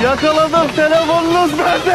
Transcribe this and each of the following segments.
Yakaladım, telefonunuz nerede?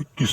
21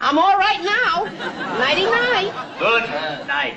I'm all right now. Nighty night. Good night.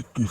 21